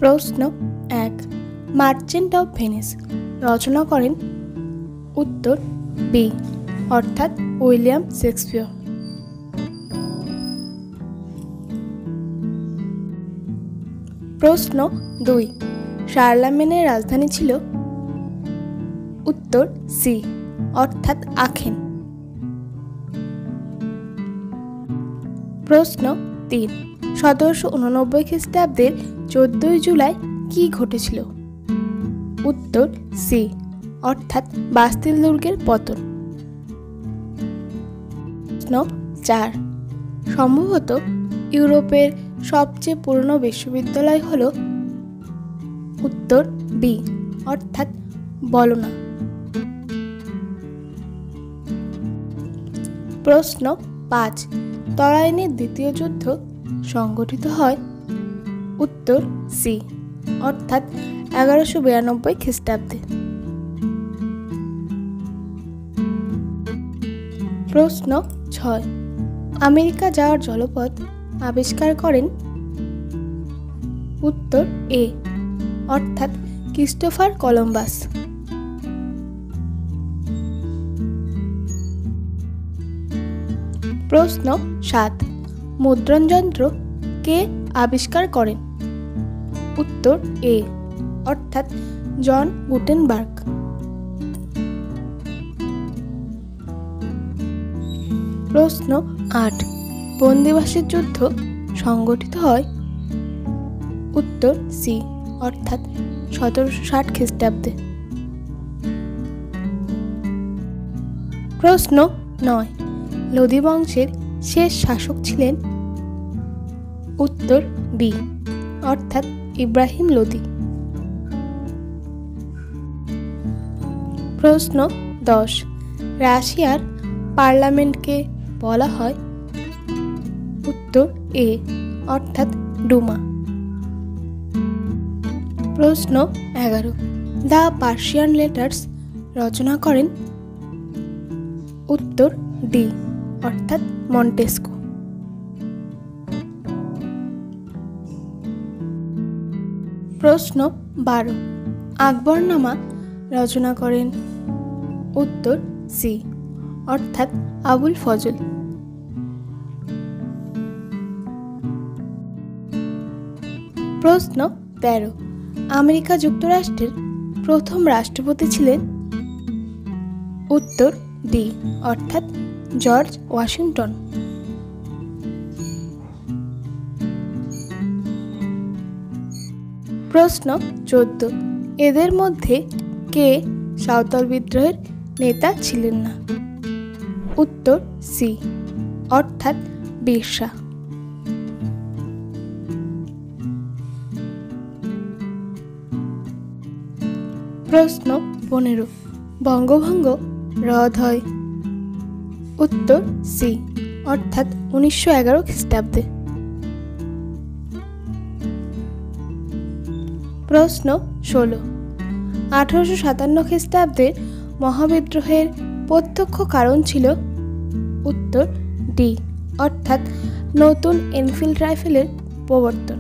প্রশ্ন ১ merchant of Venice রচনা করেন? উত্তর বি অর্থাৎ উইলিয়াম শেক্সপিয়র। প্রশ্ন ২ শার্লামেনের রাজধানী ছিল? উত্তর সি অর্থাৎ আখেন। প্রশ্ন ৩ 1789 খ্রিস্টাব্দের 14 জুলাই কি ঘটেছিল? উত্তর সি অর্থাৎ বাস্তিল দুর্গের পতন। প্রশ্ন ৪ সম্ভবত ইউরোপের সবচেয়ে পুরনো বিশ্ববিদ্যালয় হল? উত্তর বি অর্থাৎ বলোনা। প্রশ্ন ৫ তরাইনের দ্বিতীয় যুদ্ধ সংগঠিত হয়? উত্তর সি অর্থাৎ 1192 খ্রিস্টাব্দে। প্রশ্ন ৬ আমেরিকা যাওয়ার জলপথ আবিষ্কার করেন? উত্তর এ অর্থাৎ ক্রিস্টোফার কলম্বাস। প্রশ্ন ৭ মুদ্রণ যন্ত্র কে আবিষ্কার করেন? উত্তর এ অর্থাৎ জন গুটেনবার্গ। প্রশ্ন ৮ বন্দিবাসের যুদ্ধ সংগঠিত হয়? উত্তর সি অর্থাৎ 1760 খ্রিস্টাব্দে। প্রশ্ন ৯ লোদি বংশের শেষ শাসক ছিলেন? উত্তর বি অর্থাৎ ইব্রাহিম লোদি। প্রশ্ন ১০ রাশিয়ার পার্লামেন্টকে বলা হয়? উত্তর এ অর্থাৎ ডুমা। প্রশ্ন ১১ দ্য পার্সিয়ান লেটার্স রচনা করেন? উত্তর ডি অর্থাৎ মন্টেস্কো। প্রশ্ন ১২ আকবরনামা রচনা করেন? উত্তর সি অর্থাৎ আবুল ফজল। প্রশ্ন ১৩ আমেরিকা যুক্তরাষ্ট্রের প্রথম রাষ্ট্রপতি ছিলেন? উত্তর ডি অর্থাৎ জর্জ ওয়াশিংটন। প্রশ্ন ১৪ এদের মধ্যে কে সাঁওতাল বিদ্রোহের নেতা ছিলেন না? উত্তর সি অর্থাৎ বিরসা। প্রশ্ন ১৫ বঙ্গভঙ্গ রদ হয়? উত্তর সি অর্থাৎ ১৯১১ খ্রিস্টাব্দে। প্রশ্ন ১৬ ১৮৫৭ খ্রিস্টাব্দের মহাবিদ্রোহের প্রত্যক্ষ কারণ ছিল? উত্তর ডি অর্থাৎ নতুন এনফিল্ড রাইফেলের প্রবর্তন।